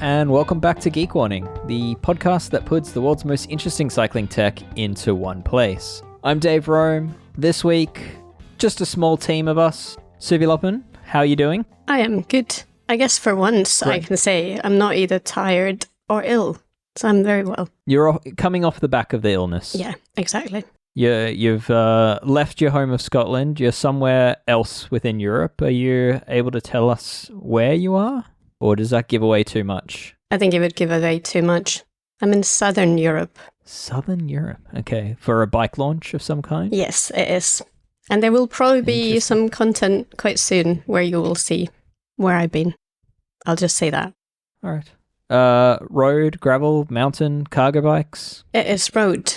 and welcome back to Geek Warning, the podcast that puts the world's most interesting cycling tech into one place. I'm Dave Rome. This week, just a small team of us. Suvi Loppen, how are you doing? I am good. I guess for once I can say I'm not either tired or ill, so I'm very well. You're coming off the back of the illness. Yeah, exactly. You've left your home of Scotland. You're somewhere else within Europe. Are you able to tell us where you are? Or does that give away too much? I think it would give away too much. I'm in Southern Europe. Southern Europe, okay. For a bike launch of some kind? Yes, it is. And there will probably be some content quite soon where you will see where I've been. I'll just say that. All right. Road, gravel, mountain, cargo bikes? It is road.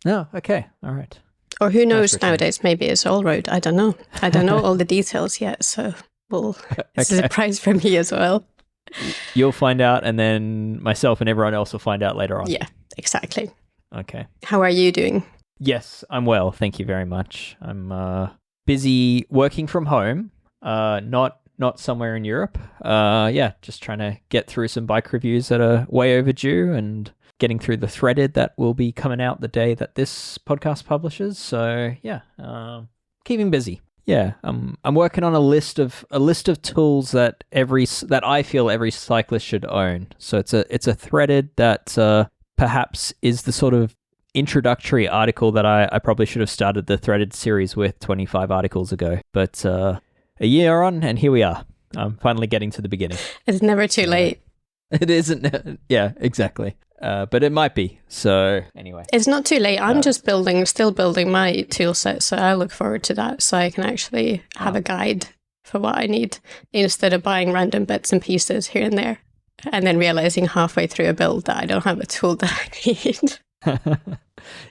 Oh, okay. All right. Or who knows nowadays, maybe it's all road. I don't know. I don't know all the details yet, so it's a surprise for me as well. You'll find out, and then myself and everyone else will find out later on. Yeah, exactly. Okay. How are you doing? Yes, I'm well. Thank you very much. I'm busy working from home, not somewhere in Europe. Just trying to get through some bike reviews that are way overdue and getting through the threaded that will be coming out the day that this podcast publishes. So keeping busy. Yeah, I'm working on a list of tools that I feel every cyclist should own. So it's a threaded that perhaps is the sort of introductory article that I probably should have started the threaded series with 25 articles ago. But a year on, and here we are. I'm finally getting to the beginning. It's never too late. It isn't. Yeah, exactly. But it might be. So anyway. It's not too late. I'm just still building my tool set. So I look forward to that. So I can actually have a guide for what I need instead of buying random bits and pieces here and there. And then realizing halfway through a build that I don't have a tool that I need.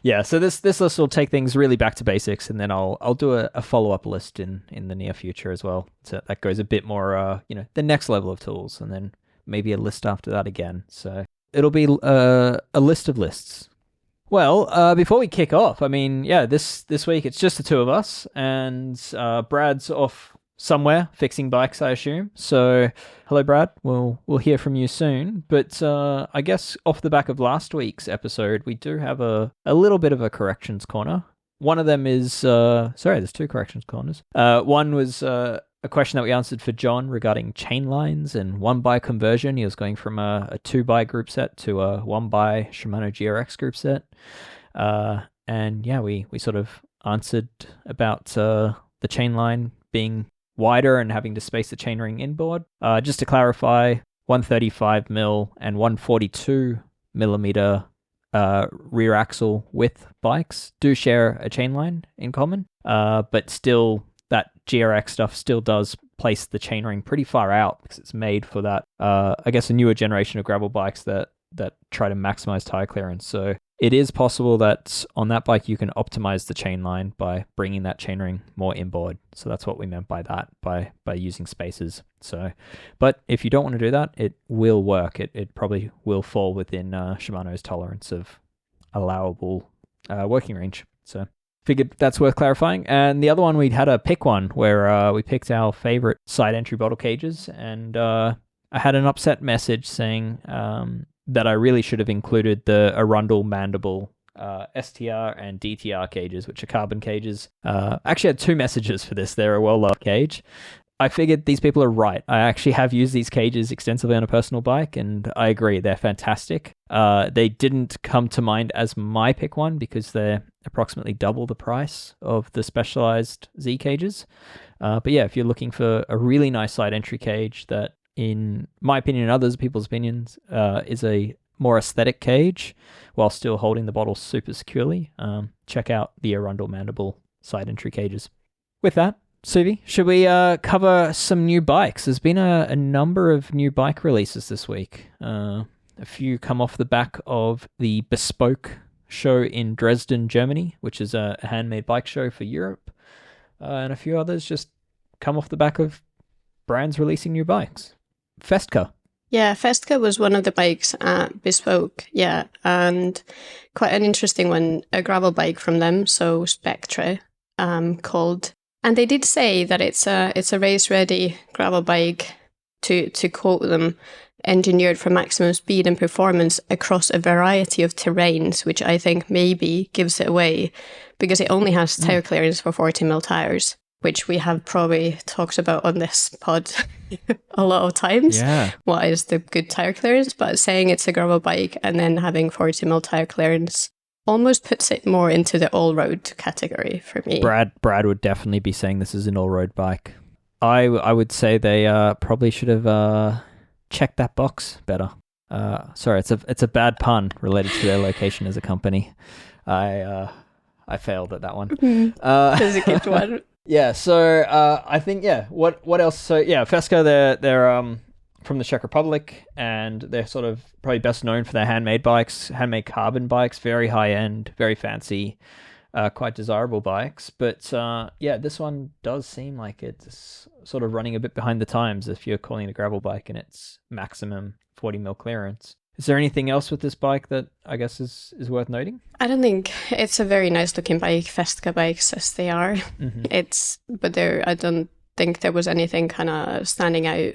Yeah, so this list will take things really back to basics, and then I'll do a follow-up list in the near future as well. So that goes a bit more, the next level of tools, and then maybe a list after that again. So it'll be a list of lists. Well, before we kick off, I mean, this week it's just the two of us, and Brad's off somewhere fixing bikes, I assume. So, hello, Brad. We'll hear from you soon. But I guess off the back of last week's episode, we do have a little bit of a corrections corner. One of them is there's two corrections corners. One was a question that we answered for John regarding chain lines and one by conversion. He was going from a 2x group set to a 1x Shimano GRX group set. We sort of answered about the chain line being wider and having to space the chainring inboard. Just to clarify, 135mm and 142mm rear axle width bikes do share a chain line in common, but still that GRX stuff still does place the chainring pretty far out because it's made for that, I guess, a newer generation of gravel bikes that try to maximize tire clearance. So it is possible that on that bike you can optimize the chain line by bringing that chainring more inboard. So that's what we meant by that, by using spacers. So, but if you don't want to do that, it will work. It probably will fall within Shimano's tolerance of allowable working range. So figured that's worth clarifying. And the other one, we'd had a pick one where we picked our favorite side entry bottle cages, and I had an upset message saying that I really should have included the Arundel Mandible STR and DTR cages, which are carbon cages. I actually had two messages for this. They're a well-loved cage. I figured these people are right. I actually have used these cages extensively on a personal bike, and I agree, they're fantastic. They didn't come to mind as my pick one because they're approximately double the price of the Specialized Z cages. But yeah, if you're looking for a really nice side entry cage that, in my opinion and others people's opinions, is a more aesthetic cage while still holding the bottle super securely, check out the Arundel Mandible side entry cages. With that, Suvi, should we cover some new bikes? There's been a number of new bike releases this week. A few come off the back of the Bespoke show in Dresden, Germany, which is a handmade bike show for Europe. And a few others just come off the back of brands releasing new bikes. Festka. Yeah, Festka was one of the bikes at Bespoke, and quite an interesting one, a gravel bike from them, so Spectre, called. And they did say that it's a race-ready gravel bike, to quote them. engineered for maximum speed and performance across a variety of terrains, which I think maybe gives it away because it only has tire clearance for 40mm tires, which we have probably talked about on this pod a lot of times. Yeah. What is the good tire clearance? But saying it's a gravel bike and then having 40mm tire clearance almost puts it more into the all-road category for me. Brad would definitely be saying this is an all-road bike. I would say they probably should have checked that box better. Sorry, it's a bad pun related to their location as a company. I failed at that one. That's a good one. Yeah, so I think What else? So yeah, Fesca, they're from the Czech Republic, and they're sort of probably best known for their handmade bikes, handmade carbon bikes, very high end, very fancy, quite desirable bikes. But this one does seem like it's sort of running a bit behind the times if you're calling it a gravel bike and it's maximum 40mm clearance. Is there anything else with this bike that I guess is worth noting? I don't think it's a very nice looking bike, Fesca bikes as they are. Mm-hmm. I don't think there was anything kind of standing out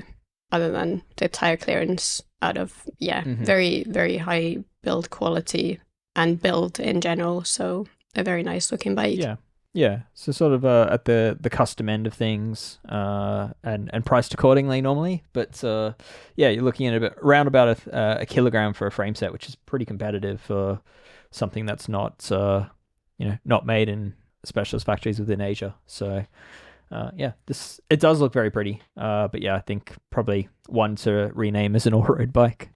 other than the tire clearance out of, very, very high build quality and build in general. So a very nice looking bike. Yeah. So sort of at the custom end of things, and priced accordingly normally. But you're looking at around about a kilogram for a frame set, which is pretty competitive for something that's not not made in specialist factories within Asia. So it does look very pretty. But yeah, I think probably one to rename as an all-road bike.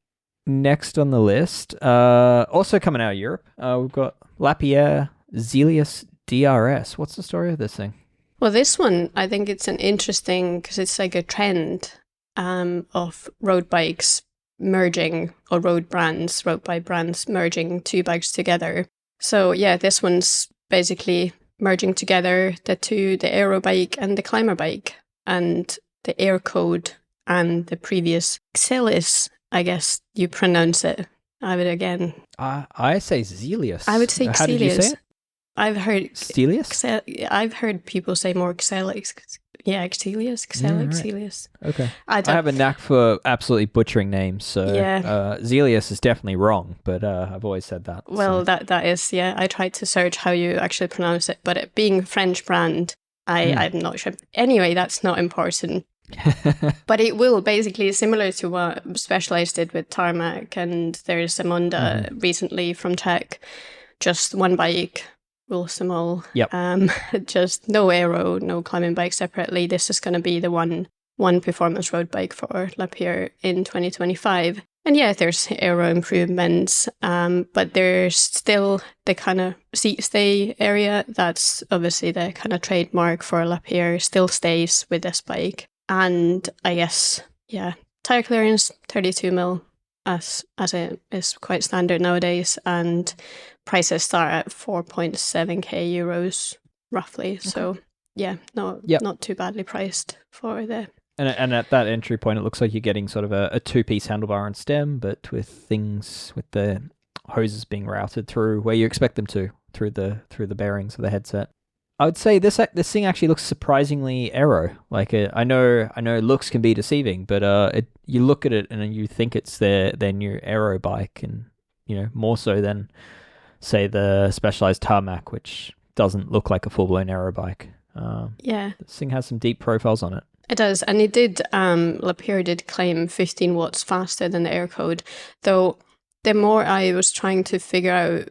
Next on the list, also coming out of Europe, we've got Lapierre Zelius DRS. What's the story of this thing? Well, this one, I think it's an interesting, because it's like a trend of road bikes merging, or road bike brands merging two bikes together. So yeah, this one's basically merging together the aero bike and the climber bike, and the Air Code and the previous Xelis, I guess you pronounce it. I would again. I say Zelius. I would say How did you say it? I've heard Stelius? I've heard people say more Xelis. Yeah, Xelius, Xelius. Okay. I have a knack for absolutely butchering names, so Zelius is definitely wrong, but I've always said that. Well, so. that is, I tried to search how you actually pronounce it, but it being a French brand, I'm not sure. Anyway, that's not important. But it will basically similar to what Specialized did with Tarmac, and there's a Monda recently from Czech, just one bike. Rules them all. Yep. Just no aero, no climbing bike separately. This is going to be the one performance road bike for Lapierre in 2025. And yeah, there's aero improvements, but there's still the kind of seat stay area. That's obviously the kind of trademark for Lapierre still stays with this bike. And I guess, tire clearance, 32mm, as it is quite standard nowadays, and prices start at 4.7k euros roughly. Okay. So not too badly priced for the. And at that entry point, it looks like you're getting sort of a two-piece handlebar and stem, but with the hoses being routed through where you expect them to, through the bearings of the headset. I would say this thing actually looks surprisingly aero. Like I know looks can be deceiving, but you look at it and you think it's their new aero bike, and more so than say the Specialized Tarmac, which doesn't look like a full-blown aero bike. This thing has some deep profiles on it. It does, and it did. Lapierre did claim 15 watts faster than the Air Code, though. The more I was trying to figure out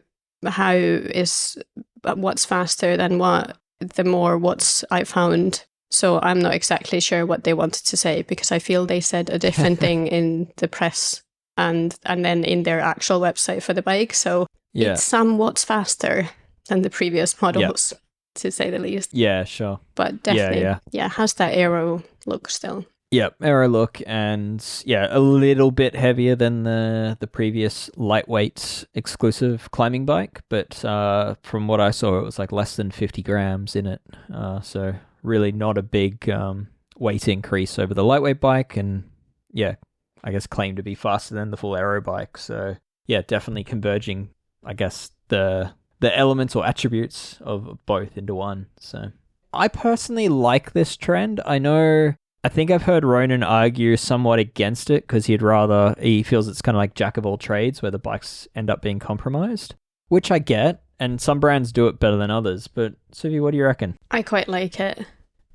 what's faster than what, the more watts I found. So I'm not exactly sure what they wanted to say, because I feel they said a different thing in the press and then in their actual website for the bike. So it's some watts faster than the previous models, to say the least. Yeah, sure. But definitely, has that aero look still. Yep, aero look, and a little bit heavier than the previous lightweight exclusive climbing bike, but from what I saw, it was like less than 50 grams in it. So really not a big weight increase over the lightweight bike, and I guess claimed to be faster than the full aero bike. So definitely converging, I guess, the elements or attributes of both into one. So I personally like this trend. I know I think I've heard Ronan argue somewhat against it because he feels it's kind of like jack of all trades where the bikes end up being compromised, which I get, and some brands do it better than others. But Suvi, what do you reckon? I quite like it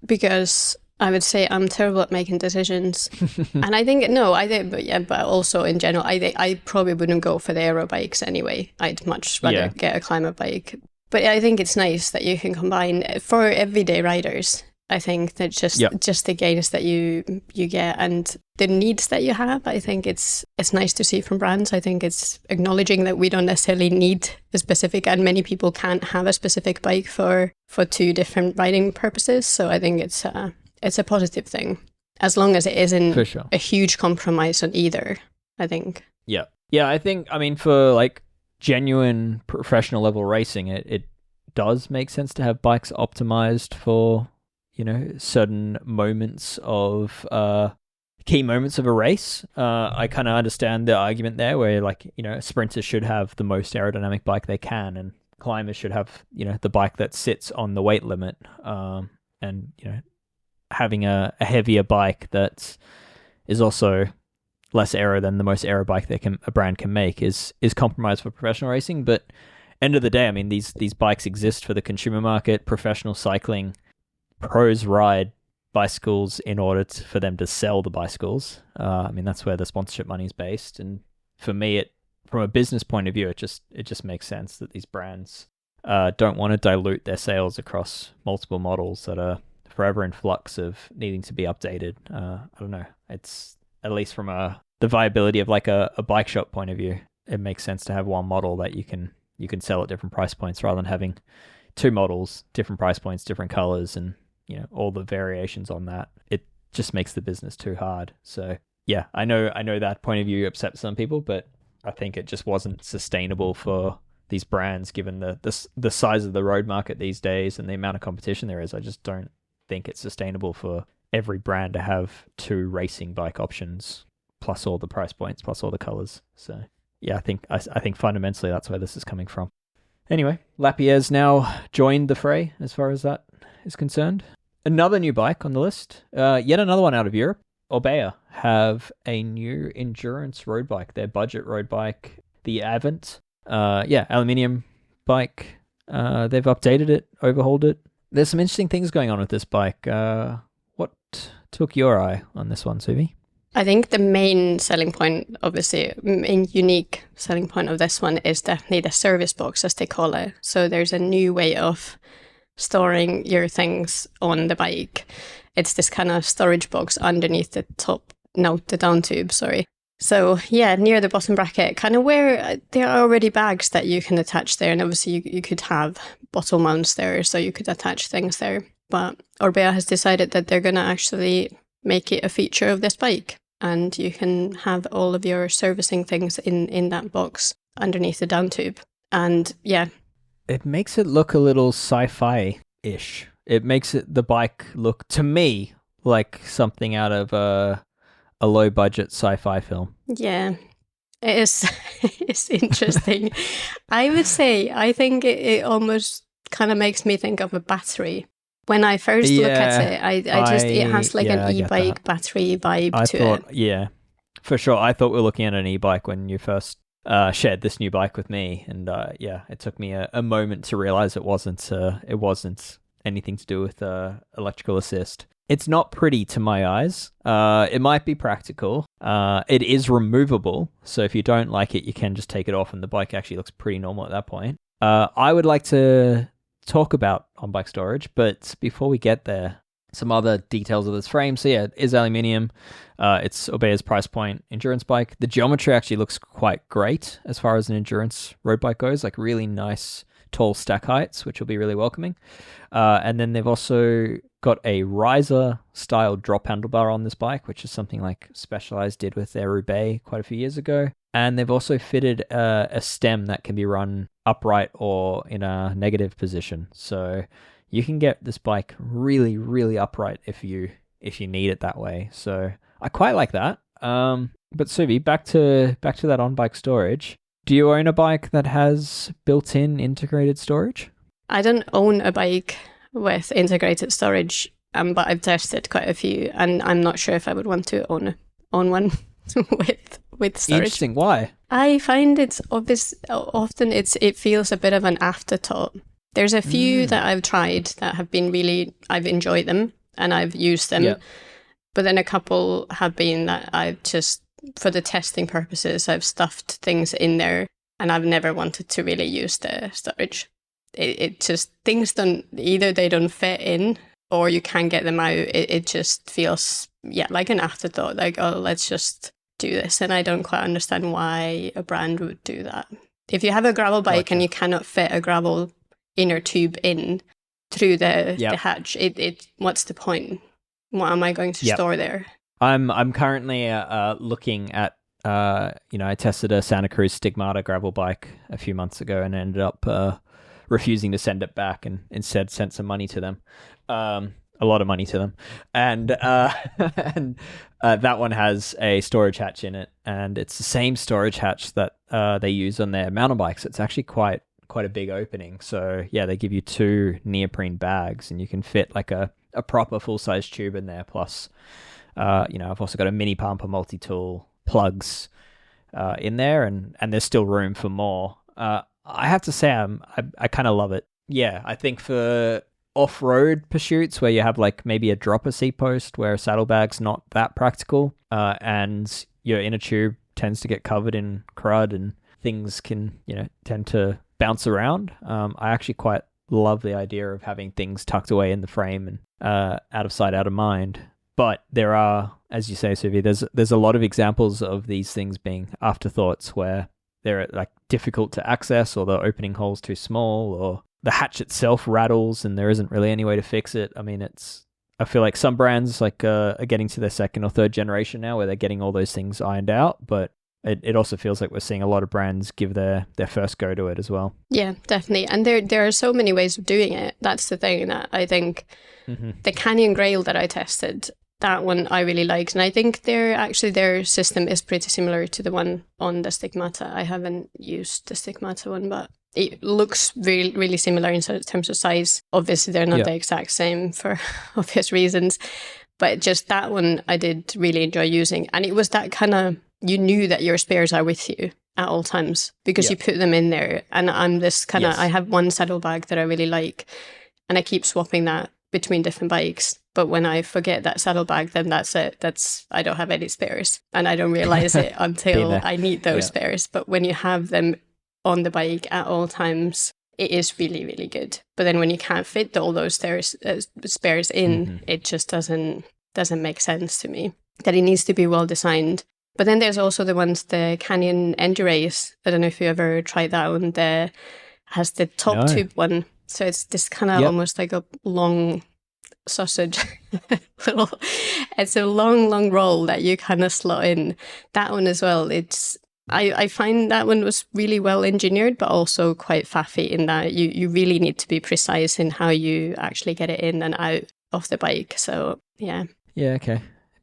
because I would say I'm terrible at making decisions. And I think, no, I think, but yeah, but also in general, I probably wouldn't go for the aero bikes anyway. I'd much rather get a climber bike. But I think it's nice that you can combine for everyday riders. I think that just the gains that you get and the needs that you have, I think it's nice to see from brands. I think it's acknowledging that we don't necessarily need a specific, and many people can't have a specific bike for two different riding purposes. So I think it's a positive thing, as long as it isn't a huge compromise on either, I think. Yeah. Yeah, I think, I mean, for like genuine professional level racing, it does make sense to have bikes optimized for, you know, certain moments of key moments of a race. I kind of understand the argument there where, like, you know, sprinters should have the most aerodynamic bike they can, and climbers should have, you know, the bike that sits on the weight limit. And, you know, having a heavier bike that is also less aero than the most aero bike a brand can make is compromised for professional racing. But end of the day, I mean, these bikes exist for the consumer market. Professional cycling pros ride bicycles in order for them to sell the bicycles. I mean, that's where the sponsorship money is based. And for me, from a business point of view, it just makes sense that these brands don't want to dilute their sales across multiple models that are forever in flux of needing to be updated. I don't know. It's, at least from the viability of like a bike shop point of view, it makes sense to have one model that you can sell at different price points rather than having two models, different price points, different colors, and, you know, all the variations on that. It just makes the business too hard. So yeah, I know that point of view upsets some people, but I think it just wasn't sustainable for these brands given the size of the road market these days and the amount of competition there is. I just don't think it's sustainable for every brand to have two racing bike options plus all the price points plus all the colors. So yeah, I think fundamentally that's where this is coming from. Anyway, Lapierre's now joined the fray as far as that is concerned. Another new bike on the list, yet another one out of Europe. Orbea have a new endurance road bike, their budget road bike, the Avant. Aluminium bike. They've updated it, overhauled it. There's some interesting things going on with this bike. What took your eye on this one, Suvi? I think the main selling point, obviously, main unique selling point of this one is definitely the service box, as they call it. So there's a new way of storing your things on the bike. It's this kind of storage box underneath the down tube, sorry. So yeah, near the bottom bracket, kind of where there are already bags that you can attach there. And obviously you could have bottle mounts there, so you could attach things there. But Orbea has decided that they're going to actually make it a feature of this bike. And you can have all of your servicing things in that box underneath the down tube. And yeah. It makes it look a little sci-fi-ish. It makes the bike look, to me, like something out of a low-budget sci-fi film. Yeah, it is. It's interesting. I would say, I think it almost kind of makes me think of a battery. When I first look at it, it has like an e-bike battery vibe to it. Yeah, for sure. I thought we were looking at an e-bike when you first shared this new bike with me, and it took me a moment to realize it wasn't anything to do with electrical assist. It's not pretty to my eyes. It might be practical. It is removable, so if you don't like it, you can just take it off, and the bike actually looks pretty normal at that point. I would like to talk about on-bike storage, but before we get there, some other details of this frame. So yeah, it is aluminium. It's Orbea's price point endurance bike. The geometry actually looks quite great as far as an endurance road bike goes, like really nice tall stack heights, which will be really welcoming. And then they've also got a riser style drop handlebar on this bike, which is something like Specialized did with their Roubaix quite a few years ago. And they've also fitted a stem that can be run upright or in a negative position. So you can get this bike really, really upright if you need it that way. So I quite like that. But Suvi, back to that on-bike storage. Do you own a bike that has built-in integrated storage? I don't own a bike with integrated storage but I've tested quite a few, and I'm not sure if I would want to own one with storage. Interesting. Why? I find it's obvious. Often it feels a bit of an afterthought. There's a few that I've tried that have been I've enjoyed them and I've used them. Yeah. But then a couple have been that I've just, for the testing purposes, I've stuffed things in there and I've never wanted to really use the storage. It just, things either they don't fit in or you can't get them out. It just feels, like an afterthought, like, oh, let's just do this. And I don't quite understand why a brand would do that. If you have a gravel bike and you cannot fit a gravel inner tube in through the hatch, what's the point? What am I going to store there? I'm currently looking at I tested a Santa Cruz Stigmata gravel bike a few months ago and ended up refusing to send it back and instead sent some money to them, a lot of money to them, and that one has a storage hatch in it, and it's the same storage hatch that they use on their mountain bikes. It's actually quite a big opening. So yeah, they give you 2 neoprene bags, and you can fit like a proper full-size tube in there. Plus, I've also got a mini pump, a multi-tool, plugs in there, and there's still room for more. I have to say, I kind of love it. Yeah, I think for off-road pursuits where you have like maybe a dropper seat post where a saddlebag's not that practical, and your inner tube tends to get covered in crud and things can, tend to bounce around. I actually quite love the idea of having things tucked away in the frame and out of sight, out of mind. But there are, as you say, Suvi, there's a lot of examples of these things being afterthoughts where they're like difficult to access, or the opening hole's too small, or the hatch itself rattles and there isn't really any way to fix it. I mean, I feel like some brands are getting to their 2nd or 3rd generation now where they're getting all those things ironed out, but it also feels like we're seeing a lot of brands give their first go to it as well. Yeah, definitely. And there are so many ways of doing it. That's the thing that I think the Canyon Grail that I tested, that one I really liked. And I think their system is pretty similar to the one on the Stigmata. I haven't used the Stigmata one, but it looks really, really similar in terms of size. Obviously, they're not the exact same for obvious reasons. But just that one I did really enjoy using. And it was that kind of, you knew that your spares are with you at all times because you put them in there. And I'm this kind of, I have one saddlebag that I really like and I keep swapping that between different bikes. But when I forget that saddlebag, then that's it. I don't have any spares and I don't realize it until I need those spares. But when you have them on the bike at all times, it is really, really good. But then when you can't fit all those spares in, it just doesn't make sense to me. That it needs to be well designed. But then there's also the Canyon Endurace. I don't know if you ever tried that one. Has the top tube one. So it's this kind of almost like a long sausage. It's a long roll that you kind of slot in. That one as well. I find that one was really well engineered, but also quite faffy in that you really need to be precise in how you actually get it in and out of the bike. So yeah. Yeah, okay.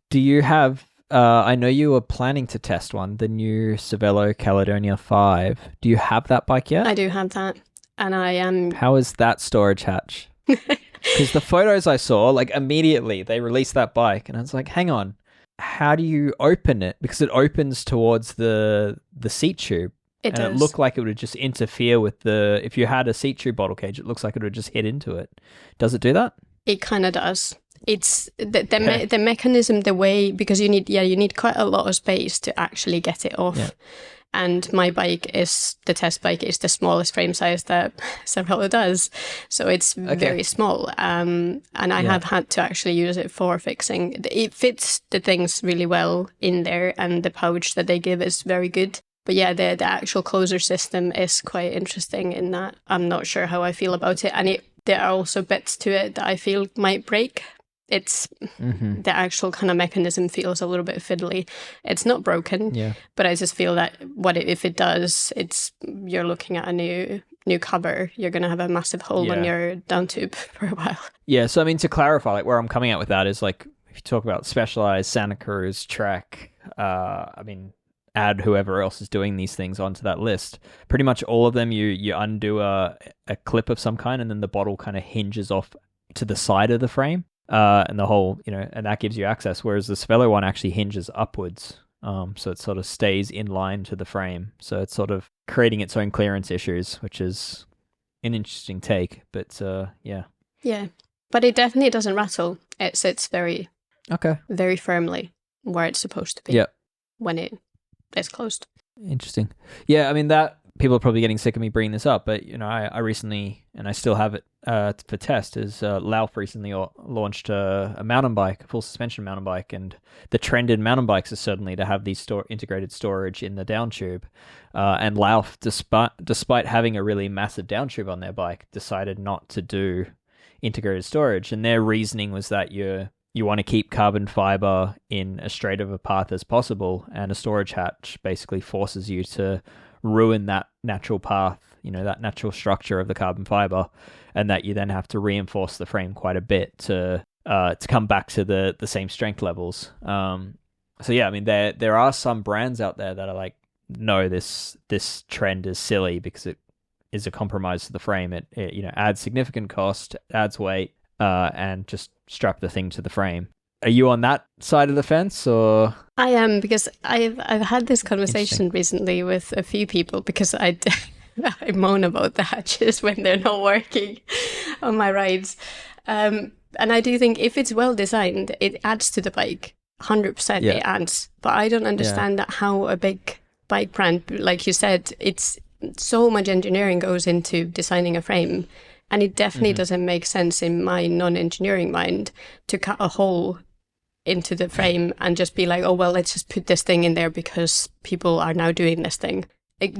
Do you have, I know you were planning to test one, the new Cervelo Caledonia 5. Do you have that bike yet? I do have that. And I am... How is that storage hatch? Because the photos I saw, like immediately they released that bike and I was like, hang on. How do you open it? Because it opens towards the seat tube. It does. It looked like it would just interfere with if you had a seat tube bottle cage, it looks like it would just hit into it. Does it do that? It kind of does. It's the mechanism, the way, because you need quite a lot of space to actually get it off. Yeah. And my bike the test bike is the smallest frame size that Cervelo does. So it's very small. And I have had to actually use it for fixing. It fits the things really well in there and the pouch that they give is very good. But yeah, the actual closer system is quite interesting in that I'm not sure how I feel about it. And there are also bits to it that I feel might break. It's the actual kind of mechanism feels a little bit fiddly. It's not broken, but I just feel that if it does, you're looking at a new cover. You're going to have a massive hole on your down tube for a while. Yeah, so I mean, to clarify, like where I'm coming at with that is like, if you talk about Specialized, Santa Cruz, Trek, I mean, add whoever else is doing these things onto that list. Pretty much all of them, you undo a clip of some kind and then the bottle kind of hinges off to the side of the frame. and the whole, and that gives you access. Whereas the Svelo one actually hinges upwards, so it sort of stays in line to the frame. So it's sort of creating its own clearance issues, which is an interesting take. But yeah. Yeah, but it definitely doesn't rattle. It sits very, very firmly where it's supposed to be. Yeah. When it is closed. Interesting. Yeah, I mean, that people are probably getting sick of me bringing this up, but I recently, and I still have it for test, is Lauf recently launched a mountain bike, a full suspension mountain bike, and the trend in mountain bikes is certainly to have these integrated storage in the down tube. And Lauf, despite having a really massive down tube on their bike, decided not to do integrated storage, and their reasoning was that you want to keep carbon fiber in as straight of a path as possible, and a storage hatch basically forces you to ruin that natural path, that natural structure of the carbon fiber, and that you then have to reinforce the frame quite a bit to come back to the same strength levels. So yeah, I mean, there are some brands out there that are like, no, this trend is silly because it is a compromise to the frame. It adds significant cost, adds weight, and just strap the thing to the frame. Are you on that side of the fence, or? I am, because I've had this conversation recently with a few people, because I moan about the hatches when they're not working on my rides. And I do think if it's well designed, it adds to the bike. 100% it adds. But I don't understand that how a big bike brand, like you said, it's so much engineering goes into designing a frame. And it definitely doesn't make sense in my non-engineering mind to cut a hole into the frame and just be like, oh, well, let's just put this thing in there because people are now doing this thing.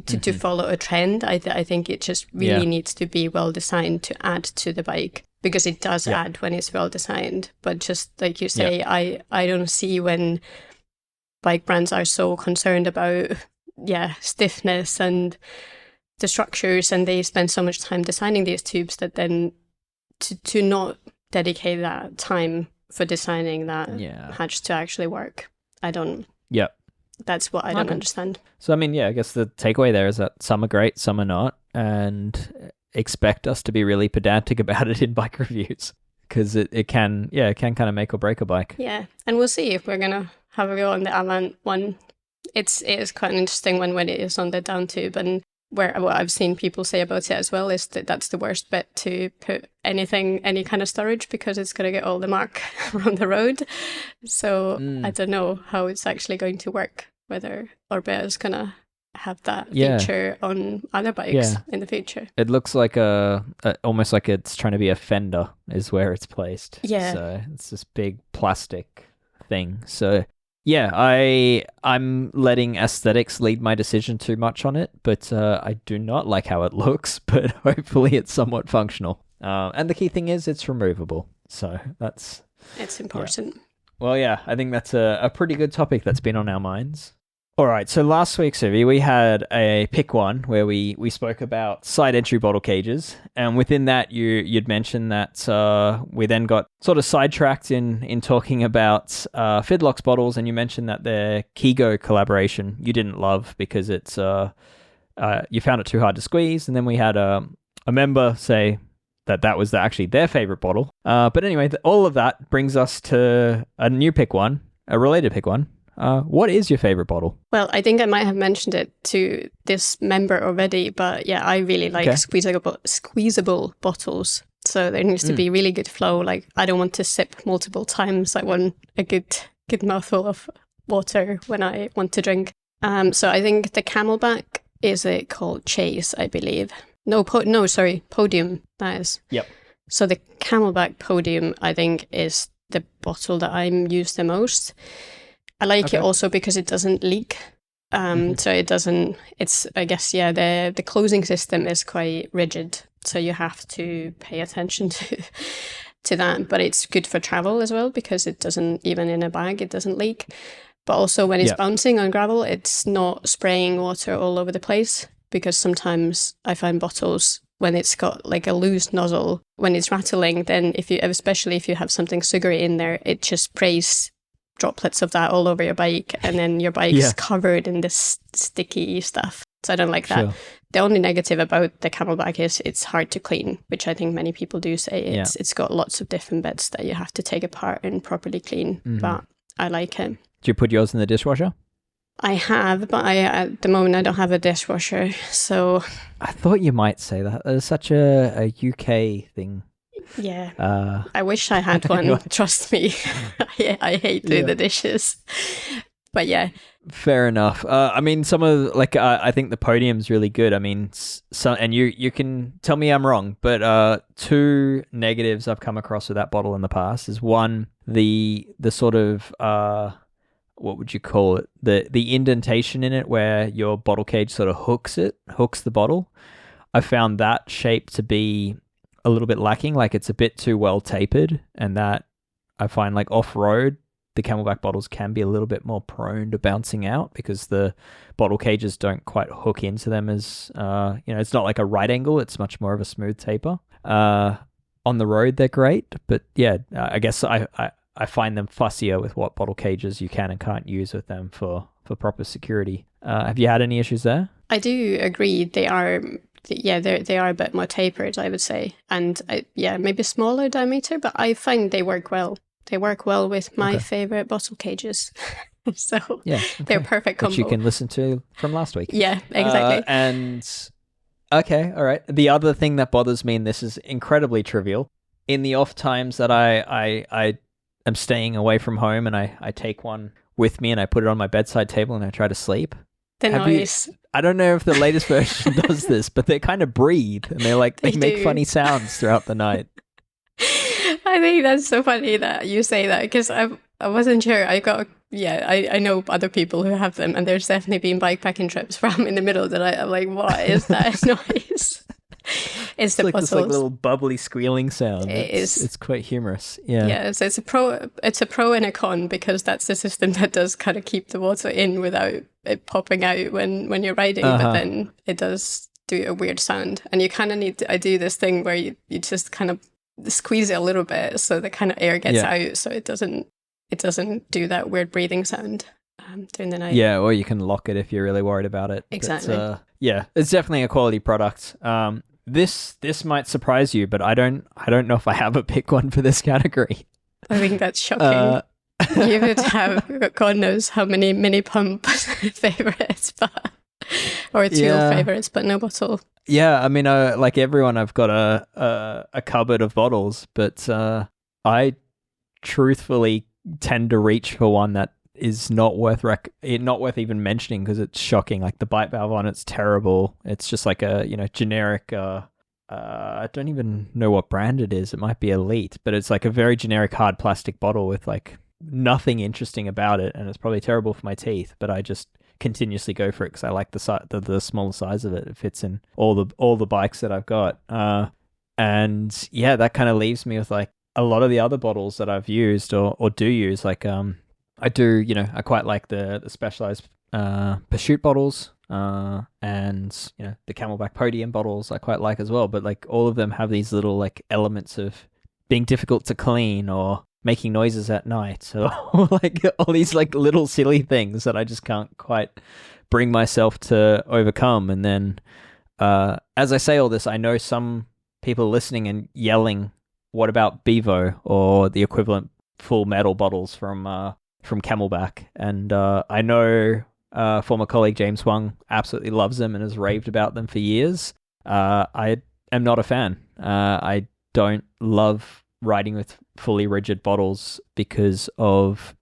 To follow a trend, I think it just really needs to be well designed to add to the bike, because it does add when it's well designed. But just like you say, I don't see when bike brands are so concerned about stiffness and the structures, and they spend so much time designing these tubes, that then to not dedicate that time for designing that hatch to actually work. That's what I don't understand. So I mean, I guess the takeaway there is that some are great, some are not, and expect us to be really pedantic about it in bike reviews, because it can kind of make or break a bike. Yeah, and we'll see if we're gonna have a go on the Avant one. It is quite an interesting one when it is on the down tube, and what I've seen people say about it as well is that that's the worst bet to put any kind of storage, because it's going to get all the mark from the road. So I don't know how it's actually going to work, whether Orbea is going to have that feature on other bikes in the future. It looks like almost like it's trying to be a fender is where it's placed. Yeah. So it's this big plastic thing. So yeah, I'm letting aesthetics lead my decision too much on it, but I do not like how it looks, but hopefully it's somewhat functional. And the key thing is it's removable. So it's important. Yeah. Well, I think that's a pretty good topic that's been on our minds. All right, so last week, Suvi, we had a pick one where we spoke about side entry bottle cages, and within that you'd mentioned that we then got sort of sidetracked in talking about Fidlox bottles, and you mentioned that their Kigo collaboration you didn't love because it's you found it too hard to squeeze, and then we had a member say that was actually their favorite bottle. But anyway, all of that brings us to a new pick one, a related pick one. What is your favorite bottle? Well, I think I might have mentioned it to this member already, but I really like squeezable bottles. So there needs to be really good flow. Like, I don't want to sip multiple times. I want a good mouthful of water when I want to drink. So I think the Camelback, is it called Chase, I believe? Podium, that is. Yep. So the Camelback Podium, I think, is the bottle that I use the most. I like it also because it doesn't leak. So it doesn't, I guess, the closing system is quite rigid. So you have to pay attention to that. But it's good for travel as well, because it doesn't, even in a bag, it doesn't leak. But also when it's bouncing on gravel, it's not spraying water all over the place, because sometimes I find bottles, when it's got like a loose nozzle, when it's rattling, then especially if you have something sugary in there, it just sprays droplets of that all over your bike, and then your bike's covered in this sticky stuff. So I don't like that. Sure. The only negative about the Camelback is it's hard to clean, which I think many people do say. It's got lots of different bits that you have to take apart and properly clean, but I like it. Do you put yours in the dishwasher? I have, but at the moment I don't have a dishwasher, so... I thought you might say that. It's such a UK thing. Yeah. I wish I had one, trust me. I hate doing the dishes. But yeah. Fair enough. I mean, some of I think the podium's really good. I mean, and you can tell me I'm wrong, but two negatives I've come across with that bottle in the past is one, the sort of what would you call it? The indentation in it where your bottle cage sort of hooks the bottle. I found that shape to be a little bit lacking. Like it's a bit too well tapered, and that I find like off road, the Camelback bottles can be a little bit more prone to bouncing out because the bottle cages don't quite hook into them as, it's not like a right angle. It's much more of a smooth taper. On the road, they're great. But yeah, I guess I find them fussier with what bottle cages you can and can't use with them for proper security. Have you had any issues there? I do agree. They are a bit more tapered, I would say. And maybe smaller diameter, but I find they work well. They work well with my favorite bottle cages. So they're perfect combo. Which you can listen to from last week. Yeah, exactly. Okay, all right. The other thing that bothers me, and this is incredibly trivial, in the off times that I am staying away from home and I take one with me and I put it on my bedside table and I try to sleep. The noise. I don't know if the latest version does this, but they kind of breathe and they make funny sounds throughout the night. I think that's so funny that you say that because I wasn't sure. I know other people who have them, and there's definitely been bikepacking trips where I'm in the middle that I'm like, what is that noise? It's the like bottles. This little bubbly squealing sound. It's quite humorous. Yeah. Yeah. So it's a pro and a con because that's the system that does kind of keep the water in without it popping out when you're riding, but then it does do a weird sound, and you kind of I do this thing where you just kind of squeeze it a little bit so the kind of air gets out, so it doesn't do that weird breathing sound during the night. Yeah, or you can lock it if you're really worried about it. Exactly. But, it's definitely a quality product. This might surprise you, but I don't know if I have a pick one for this category. I think that's shocking. You would have God knows how many mini pump favorites, or tool favorites, but no bottle. Yeah, I mean, like everyone, I've got a cupboard of bottles, but I truthfully tend to reach for one that is not worth even mentioning because it's shocking. Like the bite valve on it's terrible. It's just like a generic. I don't even know what brand it is. It might be Elite, but it's like a very generic hard plastic bottle with like nothing interesting about it, and it's probably terrible for my teeth. But I just continuously go for it because I like the smaller size of it. It fits in all the bikes that I've got. And yeah, that kind of leaves me with like a lot of the other bottles that I've used or do use. Like I quite like the Specialized Pursuit bottles. And the Camelback Podium bottles I quite like as well, but like all of them have these little like elements of being difficult to clean or making noises at night or like all these like little silly things that I just can't quite bring myself to overcome. And then as I say all this, I know some people listening and yelling, what about Bevo or the equivalent full metal bottles from Camelback? And I know former colleague James Huang absolutely loves them and has raved about them for years. I am not a fan. I don't love riding with fully rigid bottles because of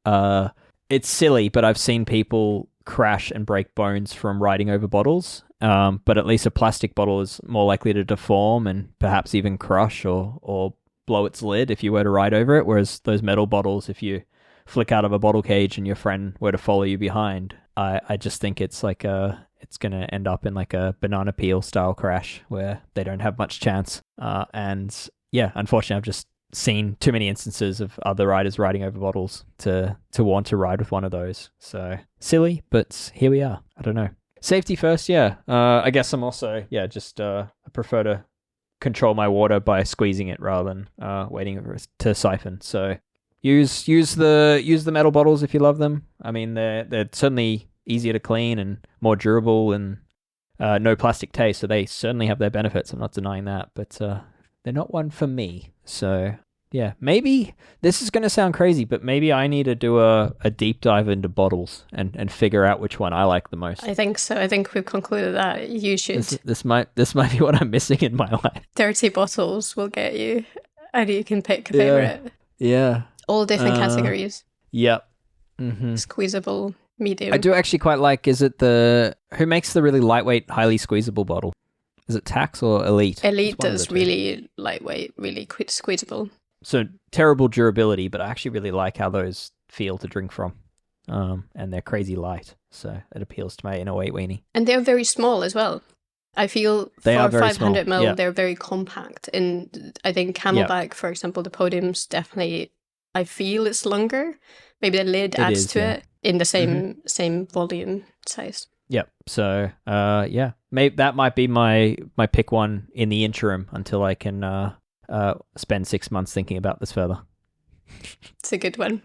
it's silly, but I've seen people crash and break bones from riding over bottles. But at least a plastic bottle is more likely to deform and perhaps even crush or blow its lid if you were to ride over it. Whereas those metal bottles, if you flick out of a bottle cage and your friend were to follow you behind, I just think it's like it's going to end up in like a banana peel style crash where they don't have much chance. And yeah, unfortunately, I've just seen too many instances of other riders riding over bottles to want to ride with one of those. So silly, but here we are. I don't know. Safety first, yeah. I guess I'm also, I prefer to control my water by squeezing it rather than waiting for it to siphon. So use the metal bottles if you love them. I mean, they're certainly easier to clean and more durable and no plastic taste, so they certainly have their benefits. I'm not denying that, but they're not one for me. So yeah, maybe this is going to sound crazy, but maybe I need to do a deep dive into bottles and figure out which one I like the most. I think so. I think we've concluded that you should. This might be what I'm missing in my life. 30 bottles will get you, and you can pick a favorite. Yeah. All different categories. Yep. Mm-hmm. Squeezable, medium. I do actually quite like, is it who makes the really lightweight, highly squeezable bottle? Is it Tax or Elite? Elite does really lightweight, really squeezable. So terrible durability, but I actually really like how those feel to drink from. And they're crazy light, so it appeals to my inner weight weenie. And they're very small as well. I feel they for are very 500 small. ml, they're very compact. And I think Camelback, for example, the podium's definitely, I feel it's longer. Maybe the lid adds to it in the same volume size. Yep. So, maybe that might be my pick one in the interim until I can spend 6 months thinking about this further. It's a good one.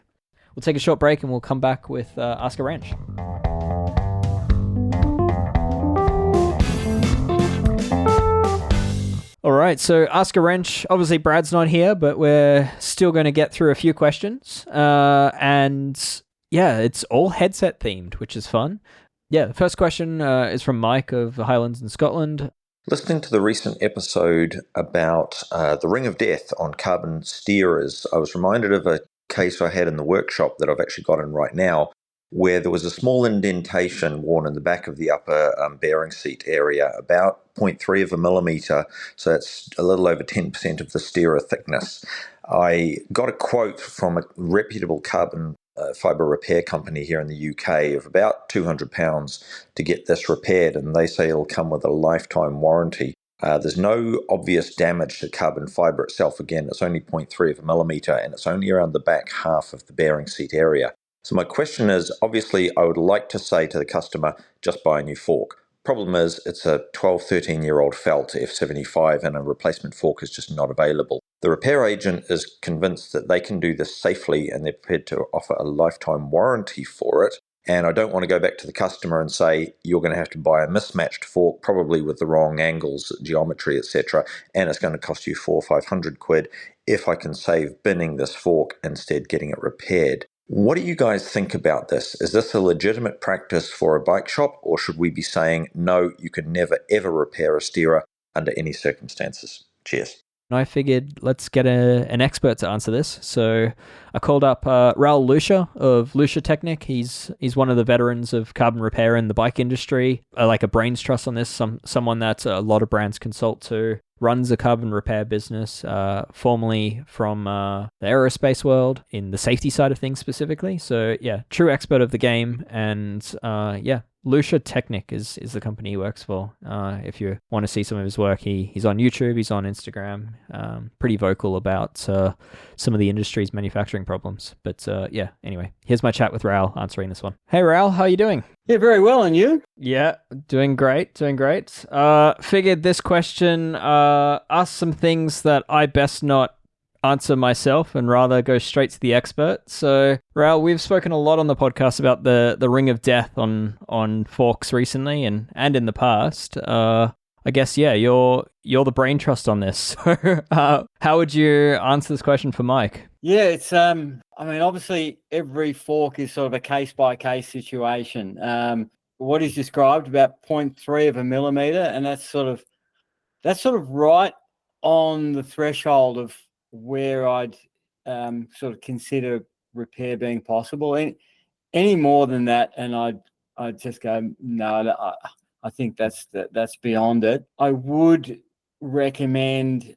We'll take a short break and we'll come back with Ask a Wrench. All right, so Ask a Wrench. Obviously, Brad's not here, but we're still going to get through a few questions. And yeah, it's all headset themed, which is fun. Yeah, the first question is from Mike of Highlands in Scotland. Listening to the recent episode about the Ring of Death on carbon steerers, I was reminded of a case I had in the workshop that I've actually got in right now, where there was a small indentation worn in the back of the upper bearing seat area, about 0.3 of a millimetre, so that's a little over 10% of the steerer thickness. I got a quote from a reputable carbon fibre repair company here in the UK of about £200 to get this repaired, and they say it'll come with a lifetime warranty. There's no obvious damage to carbon fibre itself. Again, it's only 0.3 of a millimetre, and it's only around the back half of the bearing seat area. So my question is, obviously, I would like to say to the customer, just buy a new fork. Problem is, it's a 12, 13-year-old felt F75, and a replacement fork is just not available. The repair agent is convinced that they can do this safely, and they're prepared to offer a lifetime warranty for it. And I don't want to go back to the customer and say, you're going to have to buy a mismatched fork, probably with the wrong angles, geometry, etc., and it's going to cost you £400 or £500 if I can save binning this fork, instead getting it repaired. What do you guys think about this? Is this a legitimate practice for a bike shop, or should we be saying, no, you can never ever repair a steerer under any circumstances? Cheers. I figured let's get an expert to answer this. So I called up Raul Lucia of Lucia Technic. He's one of the veterans of carbon repair in the bike industry. I like a brains trust on this. Someone that a lot of brands consult to. Runs a carbon repair business, formerly from the aerospace world, in the safety side of things specifically. So yeah, true expert of the game. And Lucia Technic is the company he works for. If you want to see some of his work, he's on YouTube, he's on Instagram, pretty vocal about some of the industry's manufacturing problems. But anyway, here's my chat with Raul answering this one. Hey Raul, how are you doing? Yeah, very well, and you? Yeah, doing great. Figured this question asks some things that I best not answer myself and rather go straight to the expert. So, Raul, we've spoken a lot on the podcast about the Ring of Death on forks recently and in the past. I guess, yeah, you're the brain trust on this. So, how would you answer this question for Mike? Yeah, it's obviously every fork is sort of a case-by-case situation. What is described about 0.3 of a millimetre, and that's sort of right on the threshold of where I'd sort of consider repair being possible. Any more than that, and I'd just go, no, I think that's beyond it. I would recommend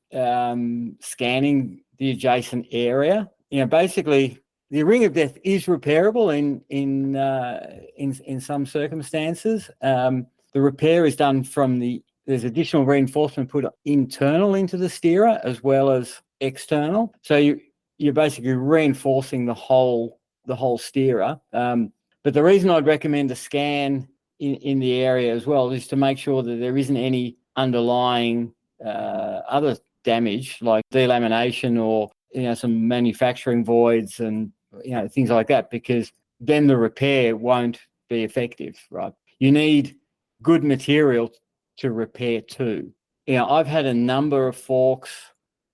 scanning the adjacent area. You know, basically, the Ring of Death is repairable in some circumstances. The repair is done there's additional reinforcement put internal into the steerer as well as external. So you're basically reinforcing the whole steerer. But the reason I'd recommend a scan in the area as well is to make sure that there isn't any underlying other damage like delamination or some manufacturing voids and things like that, because then the repair won't be effective, right? You need good material to repair to. I've had a number of forks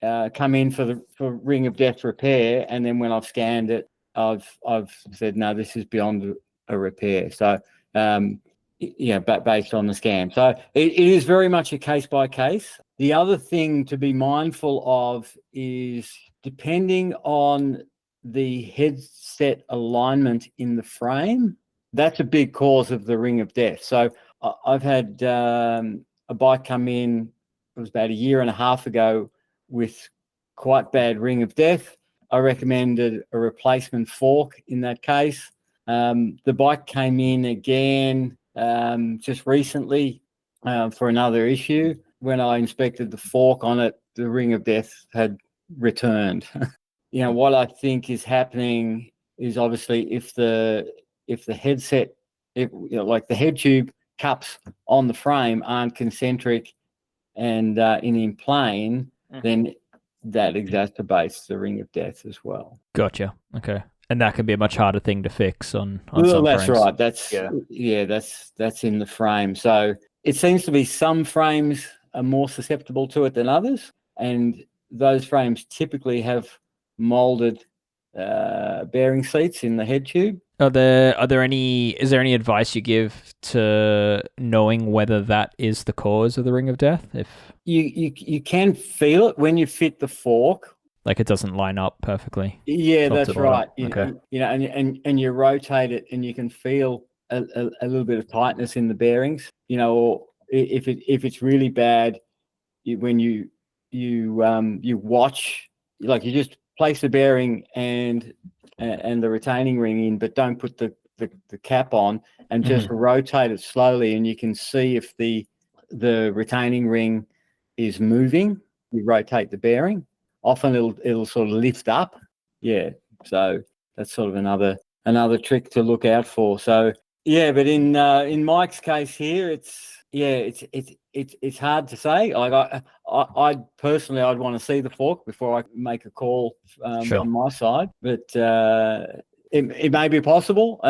come in for Ring of Death repair, and then when I've scanned it, I've said no, this is beyond a repair. So but based on the scan, so it is very much a case by case. The other thing to be mindful of is depending on the headset alignment in the frame. That's a big cause of the Ring of Death. So I've had a bike come in. It was about a year and a half ago with quite bad Ring of Death. I recommended a replacement fork in that case. The bike came in again just recently for another issue. When I inspected the fork on it, the Ring of Death had returned. What I think is happening is obviously if the headset, like the head tube cups on the frame aren't concentric and in plane, then that exacerbates the Ring of Death as well. Gotcha. Okay. And that can be a much harder thing to fix on well, some that's frames. Right. That's in the frame. So it seems to be some frames are more susceptible to it than others, and those frames typically have molded bearing seats in the head tube. Is there any advice you give to knowing whether that is the cause of the Ring of Death? If you can feel it when you fit the fork, like it doesn't line up perfecly. Yeah, that's right. Okay. And you rotate it, and you can feel a little bit of tightness in the bearings. Or if it's really bad, when you watch, like you just place the bearing and the retaining ring in, but don't put the cap on, and just rotate it slowly, and you can see if the retaining ring is moving. You rotate the bearing. Often it'll sort of lift up. Yeah. So that's sort of another trick to look out for. So yeah, but in Mike's case here, it's hard to say. Like I personally, I'd want to see the fork before I make a call on my side. But it may be possible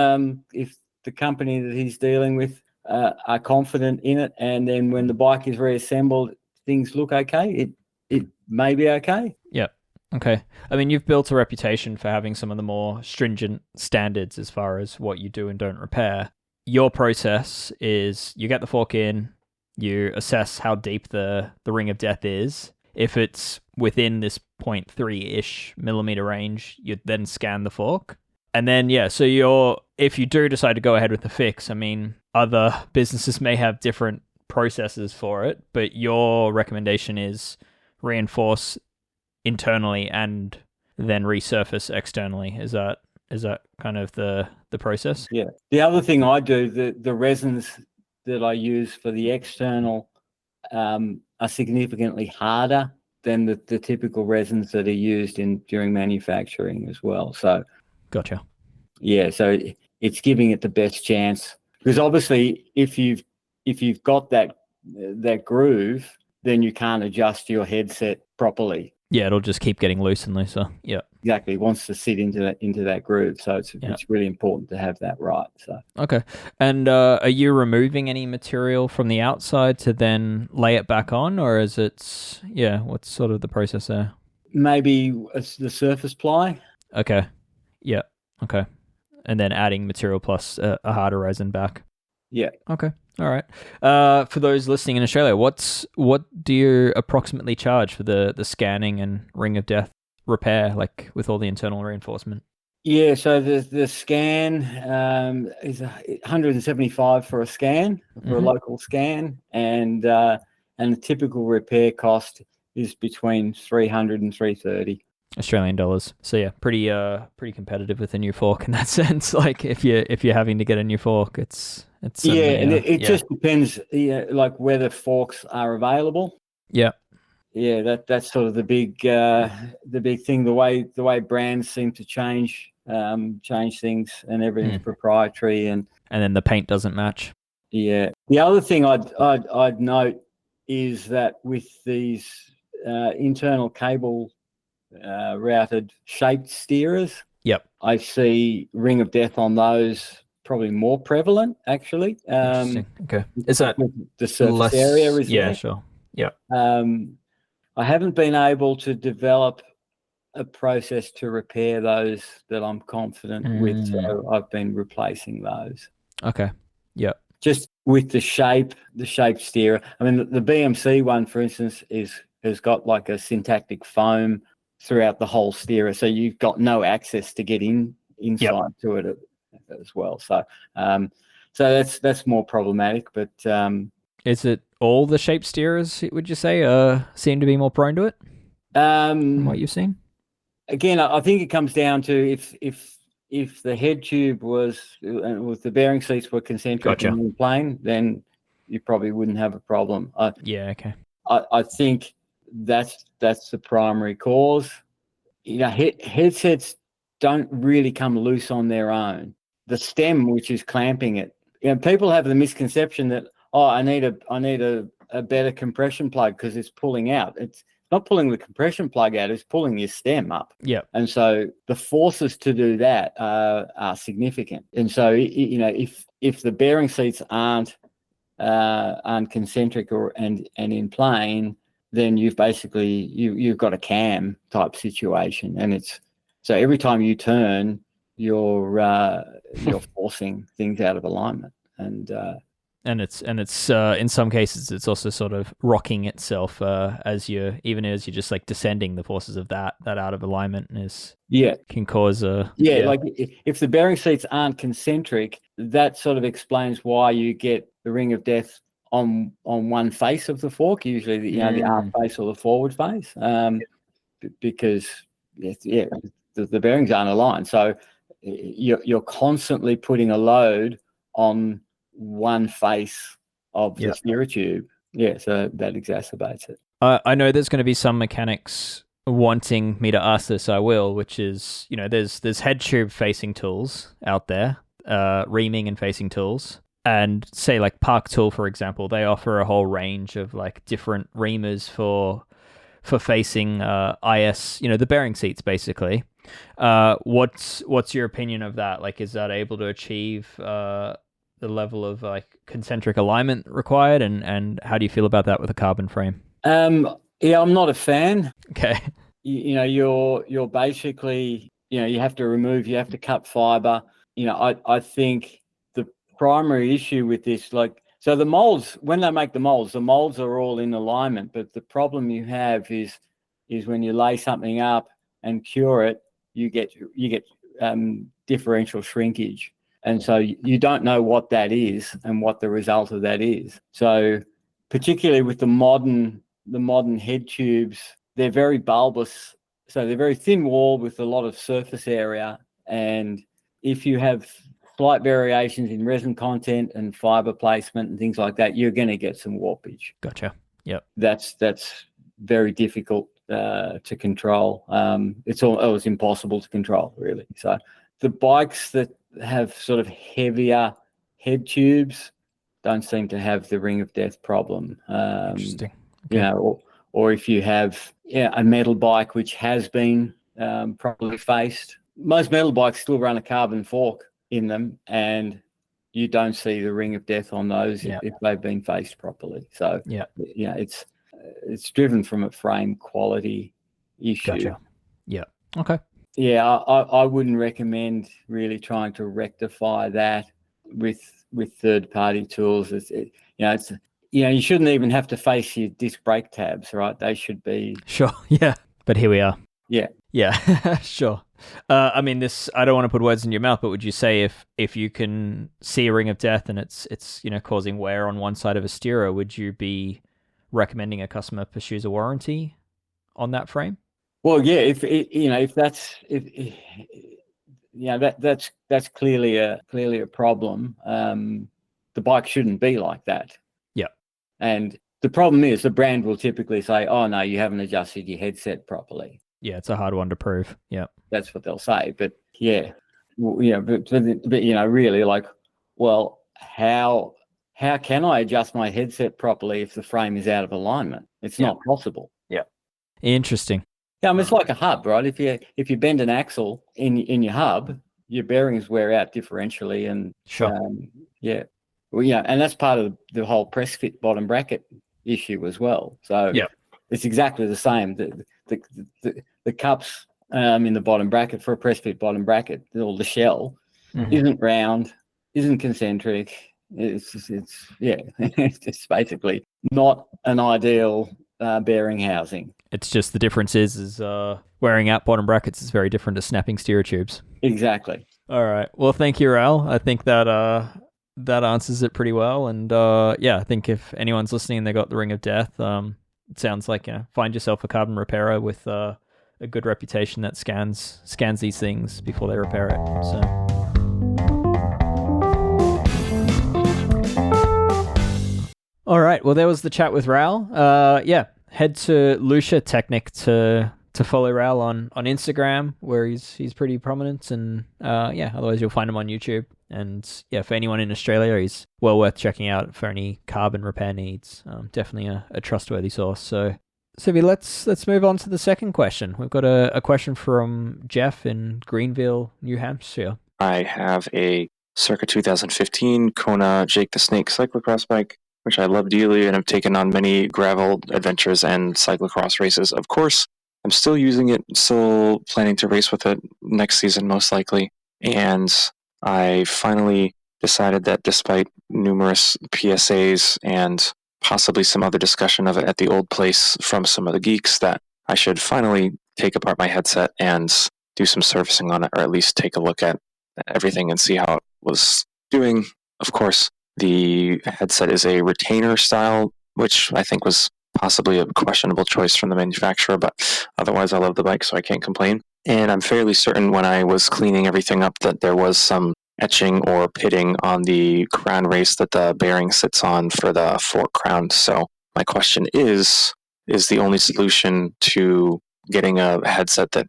if the company that he's dealing with are confident in it, and then when the bike is reassembled, things look okay. It may be okay. Yeah. Okay. I mean, you've built a reputation for having some of the more stringent standards as far as what you do and don't repair. Your process is you get the fork in, you assess how deep the Ring of Death is. If it's within this 0.3-ish millimeter range, you then scan the fork. And then, so if you do decide to go ahead with the fix, I mean, other businesses may have different processes for it, but your recommendation is reinforce internally and then resurface externally. Is that kind of the process? Yeah. The other thing I do, the resins that I use for the external are significantly harder than the typical resins that are used during manufacturing as well. So gotcha. Yeah, so it's giving it the best chance, because obviously if you've got that groove, then you can't adjust your headset properly. Yeah, it'll just keep getting loose and looser. Yeah, exactly. It wants to sit into that groove, so it's really important to have that right. So okay. And are you removing any material from the outside to then lay it back on, or is it what's sort of the process there? Maybe it's the surface ply. Okay. Yeah. Okay. And then adding material plus a harder resin back. Yeah. Okay. All right. For those listening in Australia, what do you approximately charge for the scanning and Ring of Death repair, like with all the internal reinforcement? Yeah, so the scan is $175 for a scan, for a local scan, and the typical repair cost is between $300 and $330 Australian dollars. So yeah, pretty competitive with a new fork in that sense. Like if you're having to get a new fork, it's and it just depends, like whether forks are available. Yeah. Yeah, that's sort of the big thing. The way brands seem to change things, and everything's proprietary, and then the paint doesn't match. Yeah. The other thing I'd note is that with these internal cable routed shaped steerers, yep, I see Ring of Death on those probably more prevalent actually. Interesting. Okay. Is that The surface less area is Yeah, less. sure. Yeah. I haven't been able to develop a process to repair those that I'm confident with, so I've been replacing those. Okay. Yeah. Just with the shape steerer. I mean, the BMC one, for instance, has got like a syntactic foam throughout the whole steerer, so you've got no access to get inside to it as well. So, so that's more problematic. But is it all the shape steerers? Would you say seem to be more prone to it? From what you've seen? Again, I think it comes down to if the head tube was with the bearing seats were concentric and plane, then you probably wouldn't have a problem. Okay. I think that's the primary cause. You know, headsets don't really come loose on their own. The stem, which is clamping it, you know, people have the misconception that I need a better compression plug because it's pulling out. It's not pulling the compression plug out; it's pulling your stem up. Yeah. And so the forces to do that are significant. And so you know, if the bearing seats aren't concentric and in plane, then you've basically you've got a cam type situation, and it's so every time you turn, you're forcing things out of alignment, and it's in some cases it's also sort of rocking itself as you're just like descending. The forces of that out of alignment can cause like if the bearing seats aren't concentric, that sort of explains why you get the ring of death on one face of the fork, usually the aft face or the forward face, because the bearings aren't aligned. So you're constantly putting a load on one face of the steerer tube. So that exacerbates it. I know there's going to be some mechanics wanting me to ask this. I will, which is, you know, there's head tube facing tools out there, reaming and facing tools. And say like Park Tool, for example, they offer a whole range of like different reamers for facing IS, you know, the bearing seats basically. What's your opinion of that? Like, is that able to achieve the level of like concentric alignment required, and how do you feel about that with a carbon frame? I'm not a fan. Okay. You know, you're basically, you know, you have to cut fiber. You know, I think the primary issue with this, like, so the molds, when they make the molds are all in alignment, but the problem you have is when you lay something up and cure it, you get differential shrinkage. And so you don't know what that is and what the result of that is. So particularly with the modern head tubes, they're very bulbous. So they're very thin walled with a lot of surface area. And if you have slight variations in resin content and fiber placement and things like that, you're going to get some warpage. Gotcha. Yep. That's very difficult to control. It's almost impossible to control, really. So the bikes that have sort of heavier head tubes don't seem to have the ring of death problem. Interesting. Okay. You know, or if you have a metal bike which has been properly faced, most metal bikes still run a carbon fork in them, and you don't see the ring of death on those if they've been faced properly. So it's driven from a frame quality issue. Gotcha. Yeah. Okay. Yeah, I wouldn't recommend really trying to rectify that with third-party tools. You shouldn't even have to face your disc brake tabs, right? They should be sure. Yeah, but here we are. Yeah, sure. I mean, I don't want to put words in your mouth, but would you say if you can see a ring of death and it's you know causing wear on one side of a steerer, would you be recommending a customer pursues a warranty on that frame? Well, yeah, that's clearly a problem. The bike shouldn't be like that. Yeah. And the problem is the brand will typically say, "Oh no, you haven't adjusted your headset properly." Yeah, it's a hard one to prove. Yeah. That's what they'll say. But but you know, really, like, well, how can I adjust my headset properly if the frame is out of alignment? It's not possible. Yeah. Interesting. Yeah, I mean, it's like a hub, right? If you bend an axle in your hub, your bearings wear out differentially, and Sure. yeah, well, yeah, and that's part of the whole press fit bottom bracket issue as well. So Yeah. it's exactly the same. The cups in the bottom bracket for a press fit bottom bracket, or the shell, isn't round, isn't concentric. It's it's basically not an ideal bearing housing. It's just the difference is wearing out bottom brackets is very different to snapping steerer tubes. Exactly. All right. Well, thank you, Raoul. I think that that answers it pretty well. And yeah, I think if anyone's listening and they got the Ring of Death, it sounds like, find yourself a carbon repairer with a good reputation that scans these things before they repair it. So. All right. Well, there was the chat with Raoul. Yeah, head to Lucia Technic to follow Raoul on Instagram, where he's pretty prominent, and yeah, otherwise you'll find him on YouTube. And yeah, for anyone in Australia, he's well worth checking out for any carbon repair needs. Definitely a trustworthy source. So, Sivi, let's move on to the second question. We've got a question from Jeff in Greenville, New Hampshire. I have a circa 2015 Kona Jake the Snake cyclocross bike, which I love dearly and have taken on many gravel adventures and cyclocross races. Of course, I'm still using it, still planning to race with it next season, most likely. And I finally decided that despite numerous PSAs and possibly some other discussion of it at the old place from some of the geeks, that I should finally take apart my headset and do some servicing on it, or at least take a look at everything and see how it was doing. Of course, the headset is a retainer style, which I think was possibly a questionable choice from the manufacturer, but otherwise I love the bike, so I can't complain. And I'm fairly certain when I was cleaning everything up that there was some etching or pitting on the crown race that the bearing sits on for the fork crown. So my question is the only solution to getting a headset that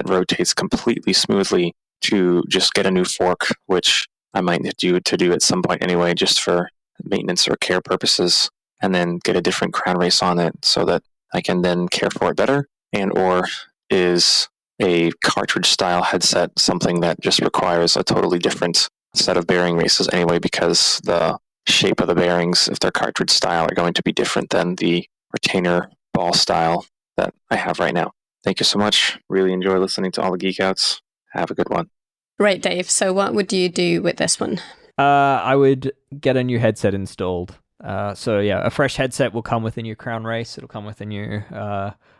rotates completely smoothly to just get a new fork, which I might need to do at some point anyway, just for maintenance or care purposes, and then get a different crown race on it so that I can then care for it better? And or is a cartridge style headset something that just requires a totally different set of bearing races anyway, because the shape of the bearings, if they're cartridge style, are going to be different than the retainer ball style that I have right now. Thank you so much. Really enjoy listening to all the geek outs. Have a good one. Right, Dave. So what would you do with this one? I would get a new headset installed. So yeah, a fresh headset will come with a new crown race. It'll come with a new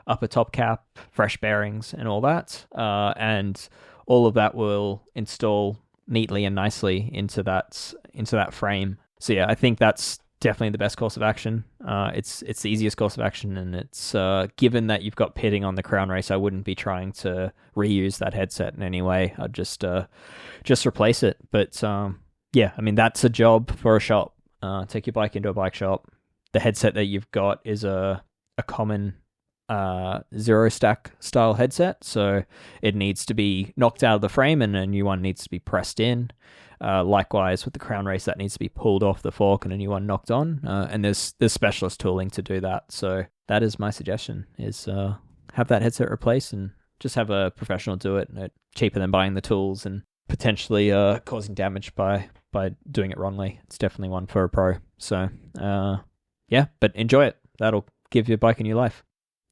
upper top cap, fresh bearings, and all that. And all of that will install neatly and nicely into that frame. So yeah, I think that's definitely the best course of action. It's the easiest course of action, and it's given that you've got pitting on the crown race, I wouldn't be trying to reuse that headset in any way. I'd just replace it. But yeah, I mean, that's a job for a shop. Take your bike into a bike shop. The headset that you've got is a common zero stack style headset, so it needs to be knocked out of the frame and a new one needs to be pressed in. Likewise with the crown race, that needs to be pulled off the fork and a new one knocked on. And there's specialist tooling to do that. So that is my suggestion: is have that headset replaced and just have a professional do it. Cheaper than buying the tools and potentially causing damage by doing it wrongly. It's definitely one for a pro. So yeah, but enjoy it. That'll give your bike a new life.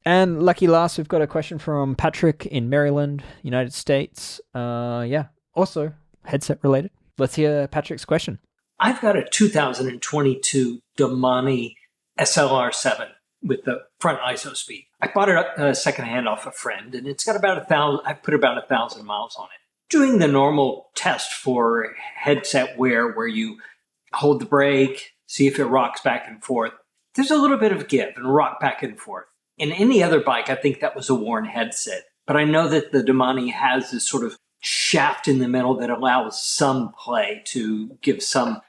And lucky last, we've got a question from Patrick in Maryland, United States. Yeah, also headset related. Let's hear Patrick's question. I've got a 2022 Domani SLR7 with the front ISO speed. I bought it secondhand off a friend, and it's got about 1,000. I put about 1,000 miles on it. Doing the normal test for headset wear, where you hold the brake, see if it rocks back and forth. There's a little bit of give and rock back and forth. In any other bike, I think that was a worn headset. But I know that the Domani has this sort of shaft in the middle that allows some play to give some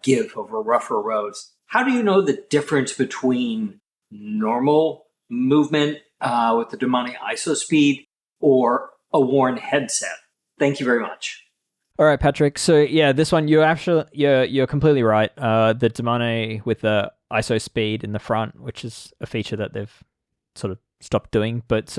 give over rougher roads. How do you know the difference between normal movement with the Domani ISO speed or a worn headset? Thank you very much. All right, Patrick. So yeah, this one you're completely right. The Domani with the ISO speed in the front, which is a feature that they've sort of stopped doing, but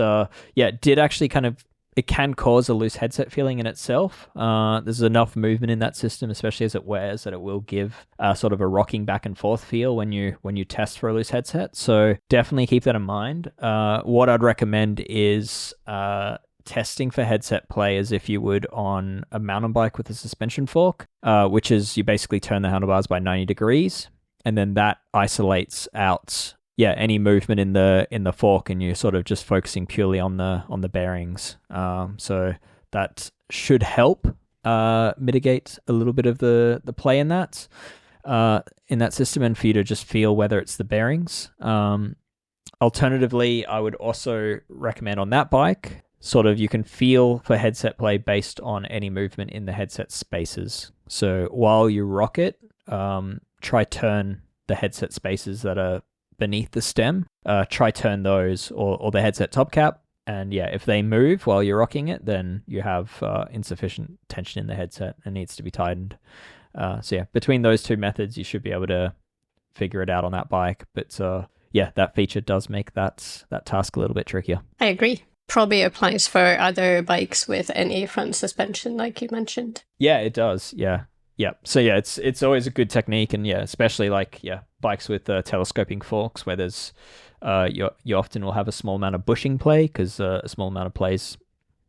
yeah, it did actually kind of it can cause a loose headset feeling in itself. There's enough movement in that system, especially as it wears, that it will give sort of a rocking back and forth feel when you test for a loose headset. So definitely keep that in mind. What I'd recommend is testing for headset play as if you would on a mountain bike with a suspension fork, which is you basically turn the handlebars by 90 degrees, and then that isolates out any movement in the fork, and you're sort of just focusing purely on the bearings. So that should help mitigate a little bit of the play in that system, and for you to just feel whether it's the bearings. Alternatively, I would also recommend on that bike, sort of you can feel for headset play based on any movement in the headset spaces. So while you rock it, try turn the headset spaces that are beneath the stem, try turn those or the headset top cap, and if they move while you're rocking it, then you have insufficient tension in the headset and needs to be tightened. Between those two methods, you should be able to figure it out on that bike. But that feature does make that task a little bit trickier. I agree. Probably applies for other bikes with any front suspension, like you mentioned. Yeah, it does. Yeah. So it's always a good technique, and especially bikes with telescoping forks where there's you often will have a small amount of bushing play, because a small amount of play is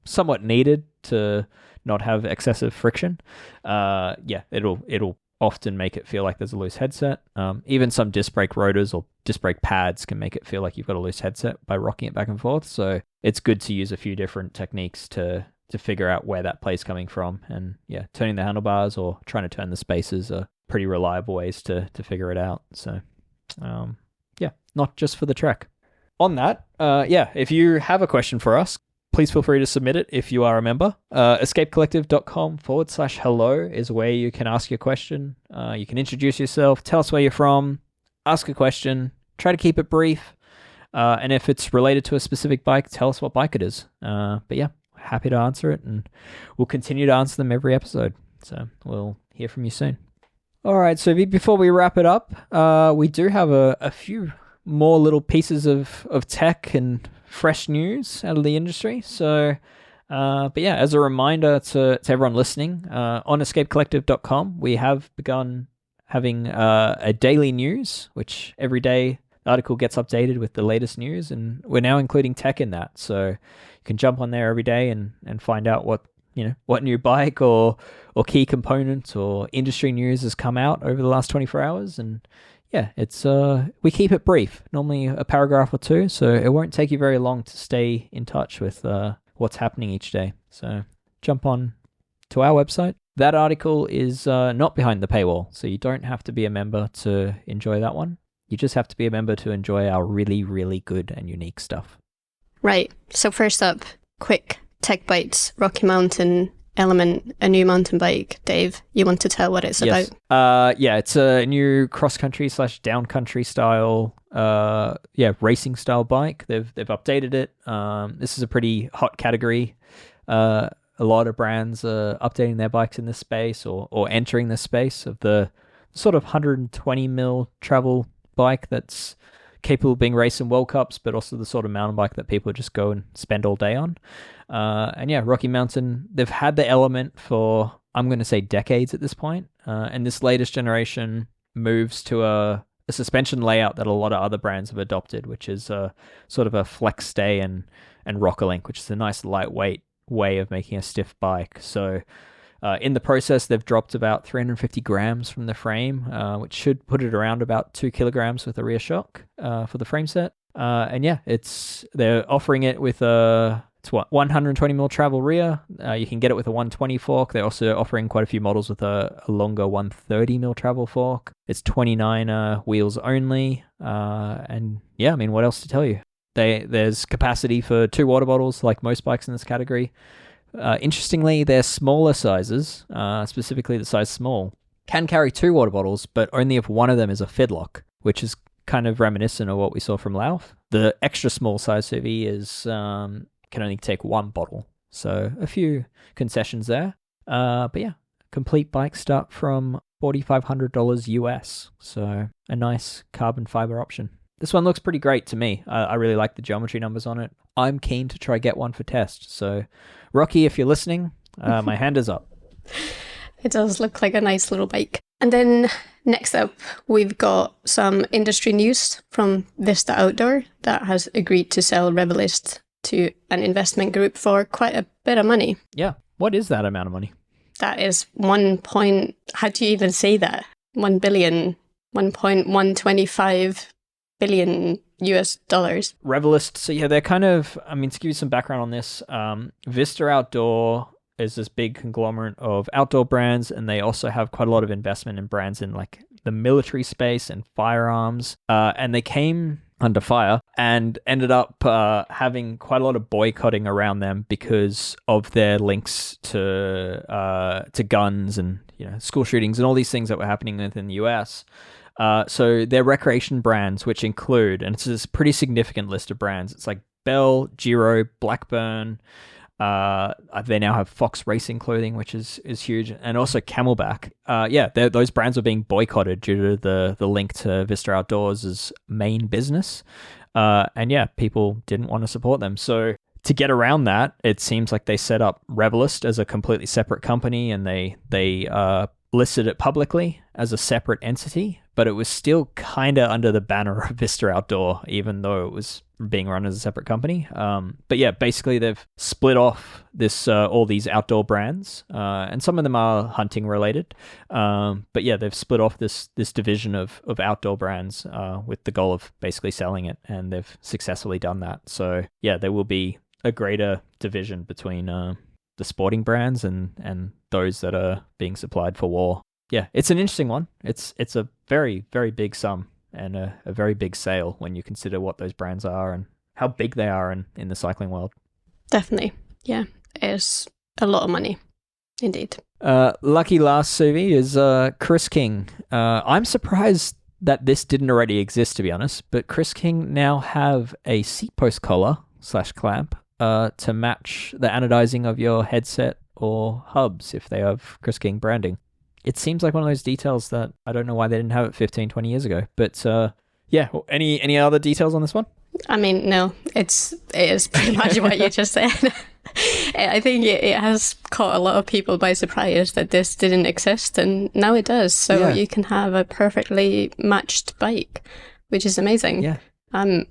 somewhat needed to not have excessive friction. It'll often make it feel like there's a loose headset. Even some disc brake rotors or disc brake pads can make it feel like you've got a loose headset by rocking it back and forth. So it's good to use a few different techniques to figure out where that play's coming from. And turning the handlebars or trying to turn the spaces are pretty reliable ways to figure it out. So not just for the trek. On that, if you have a question for us, please feel free to submit it if you are a member. escapecollective.com/hello is where you can ask your question. You can introduce yourself, tell us where you're from, ask a question, try to keep it brief. And if it's related to a specific bike, tell us what bike it is. Happy to answer it, and we'll continue to answer them every episode. So we'll hear from you soon. All right, so before we wrap it up, we do have a few more little pieces of tech and fresh news out of the industry. So, as a reminder to everyone listening, on escapecollective.com, we have begun having a daily news, which every day the article gets updated with the latest news, and we're now including tech in that. So you can jump on there every day and find out what new bike or key component or industry news has come out over the last 24 hours. And it's we keep it brief, normally a paragraph or two, so it won't take you very long to stay in touch with what's happening each day. So jump on to our website. That article is not behind the paywall, so you don't have to be a member to enjoy that one. You just have to be a member to enjoy our really, really good and unique stuff. Right. So first up, quick tech bites, Rocky Mountain Element, a new mountain bike. Dave, you want to tell what it's about? It's a new cross-country / down-country style, racing style bike. They've updated it. This is a pretty hot category. A lot of brands are updating their bikes in this space or entering this space of the sort of 120 mil travel bike that's capable of being raced in World Cups, but also the sort of mountain bike that people just go and spend all day on. Rocky Mountain, they've had the Element for, I'm going to say, decades at this point. And this latest generation moves to a suspension layout that a lot of other brands have adopted, which is sort of a flex stay and rocker link, which is a nice lightweight way of making a stiff bike. So in the process, they've dropped about 350 grams from the frame, which should put it around about 2 kilograms with a rear shock for the frame set. They're offering it with a 120 mil travel rear. You can get it with a 120 fork. They're also offering quite a few models with a longer 130 mil travel fork. It's 29 wheels only. What else to tell you? There's capacity for 2 water bottles, like most bikes in this category. Interestingly, their smaller sizes, specifically the size small, can carry 2 water bottles, but only if one of them is a fidlock, which is kind of reminiscent of what we saw from Lauf. The extra small size CV can only take 1 bottle, so a few concessions there. Complete bikes start from $4,500 US, so a nice carbon fiber option. this one looks pretty great to me. I really like the geometry numbers on it. I'm keen to try get one for test. So, Rocky, if you're listening, my hand is up. It does look like a nice little bike. And then next up, we've got some industry news from Vista Outdoor that has agreed to sell Revelist to an investment group for quite a bit of money. Yeah. What is that amount of money? That is how do you even say that? 1 billion, 1.125 billion US dollars. Revelist. So yeah, they're kind of, I mean, to give you some background on this, Vista Outdoor is this big conglomerate of outdoor brands, and they also have quite a lot of investment in brands in like the military space and firearms. And they came under fire and ended up having quite a lot of boycotting around them because of their links to guns and school shootings and all these things that were happening within the US. So their recreation brands, which include, and it's a pretty significant list of brands, it's like Bell, Giro, Blackburn. They now have Fox Racing clothing, which is huge, and also Camelback. Those brands are being boycotted due to the link to Vista Outdoors' main business. People didn't want to support them. So to get around that, it seems like they set up Revelist as a completely separate company, and they listed it publicly as a separate entity, but it was still kind of under the banner of Vista Outdoor, even though it was being run as a separate company. Basically they've split off this all these outdoor brands, and some of them are hunting related. They've split off this division of outdoor brands with the goal of basically selling it, and they've successfully done that. So yeah, there will be a greater division between the sporting brands and those that are being supplied for war. Yeah, it's an interesting one. It's a very, very big sum and a very big sale when you consider what those brands are and how big they are in the cycling world. Definitely. Yeah, it's a lot of money. Indeed. Lucky last, Suvi, is Chris King. I'm surprised that this didn't already exist, to be honest, but Chris King now have a seat post collar / clamp to match the anodizing of your headset or hubs if they have Chris King branding. It seems like one of those details that I don't know why they didn't have it 15, 20 years ago. But any other details on this one? I mean, no, it is pretty much what you just said. I think it has caught a lot of people by surprise that this didn't exist, and now it does. So you can have a perfectly matched bike, which is amazing. Yeah. I'm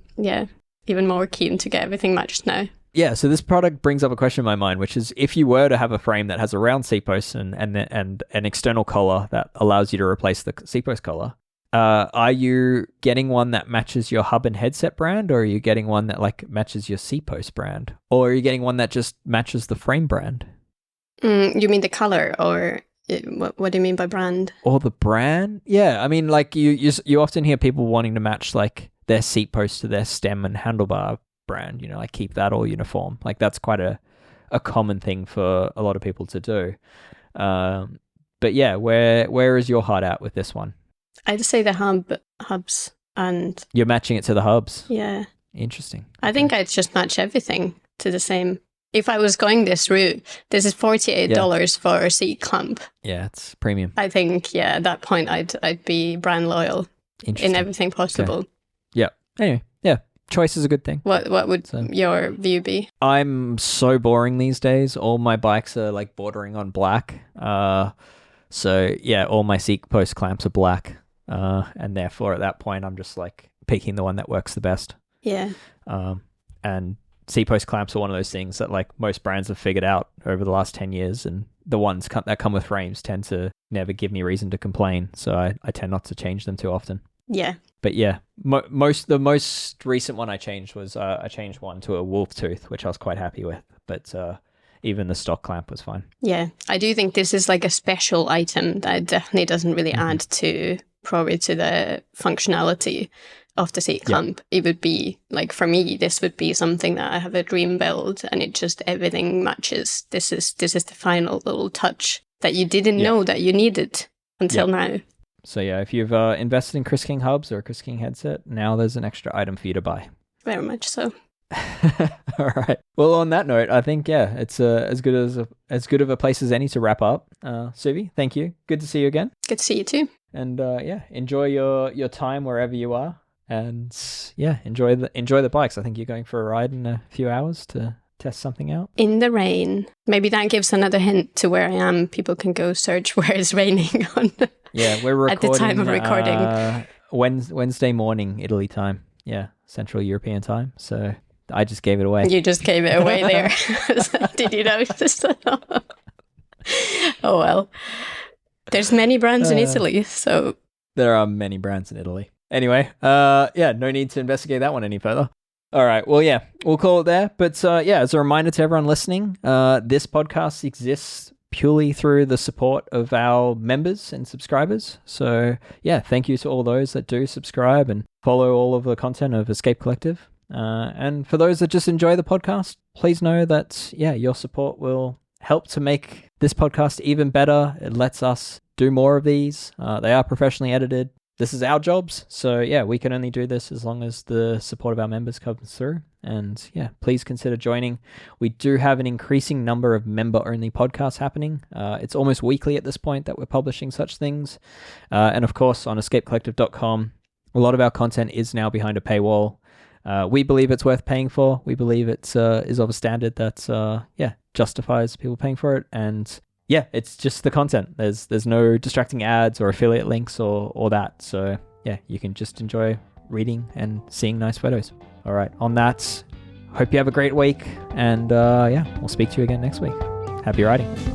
even more keen to get everything matched now. Yeah, so this product brings up a question in my mind, which is if you were to have a frame that has a round seat post and an external collar that allows you to replace the seat post collar, are you getting one that matches your hub and headset brand, or are you getting one that like matches your seat post brand, or are you getting one that just matches the frame brand? You mean the color, or what do you mean by brand? Or the brand? Yeah, I mean, like you often hear people wanting to match like their seat post to their stem and handlebar brand, like keep that all uniform. Like that's quite a common thing for a lot of people to do. But yeah, where is your heart at with this one? I'd say the hubs, and you're matching it to the hubs. Yeah. Interesting. I think I'd just match everything to the same. If I was going this route, this is $48 for a seat clamp. Yeah, it's premium. I think at that point I'd be brand loyal in everything possible. Okay. Yeah. Anyway, yeah. Choice is a good thing. What would your view be? I'm so boring these days. All my bikes are like bordering on black. So yeah, all my seat post clamps are black. And therefore at that point I'm just like picking the one that works the best. Yeah. And seat post clamps are one of those things that like most brands have figured out over the last 10 years, and the ones that come with frames tend to never give me reason to complain. So I tend not to change them too often. Yeah. But yeah, the most recent one I changed was I changed one to a wolf tooth, which I was quite happy with. But even the stock clamp was fine. Yeah, I do think this is like a special item that definitely doesn't really add to the functionality of the seat clamp. It would be like, for me, this would be something that I have a dream build, and it just everything matches. This is the final little touch that you didn't know that you needed until now. So yeah, if you've invested in Chris King hubs or a Chris King headset, now there's an extra item for you to buy. Very much so. All right. Well, on that note, I think it's as good of a place as any to wrap up. Suvi, thank you. Good to see you again. Good to see you too. And enjoy your time wherever you are. And yeah, enjoy the bikes. I think you're going for a ride in a few hours to test something out. In the rain. Maybe that gives another hint to where I am. People can go search where it's raining on. Yeah, we're recording at the time of recording. Wednesday morning, Italy time. Yeah, Central European time. So I just gave it away. You just gave it away there. Did you notice? Oh well. There's many brands in Italy, so there are many brands in Italy. Anyway, yeah, no need to investigate that one any further. All right, well, yeah, we'll call it there. But yeah, as a reminder to everyone listening, this podcast exists purely through the support of our members and subscribers. So yeah, thank you to all those that do subscribe and follow all of the content of Escape Collective. And for those that just enjoy the podcast, please know that, yeah, your support will help to make this podcast even better. It lets us do more of these. They are professionally edited. This is our jobs. So yeah, we can only do this as long as the support of our members comes through. And yeah, please consider joining. We do have an increasing number of member-only podcasts happening. It's almost weekly at this point that we're publishing such things. And of course, on escapecollective.com, a lot of our content is now behind a paywall. We believe it's worth paying for. We believe it is of a standard that justifies people paying for it. And yeah, it's just the content. There's no distracting ads or affiliate links or that. So yeah, you can just enjoy reading and seeing nice photos. All right, on that, hope you have a great week. And yeah, we'll speak to you again next week. Happy riding.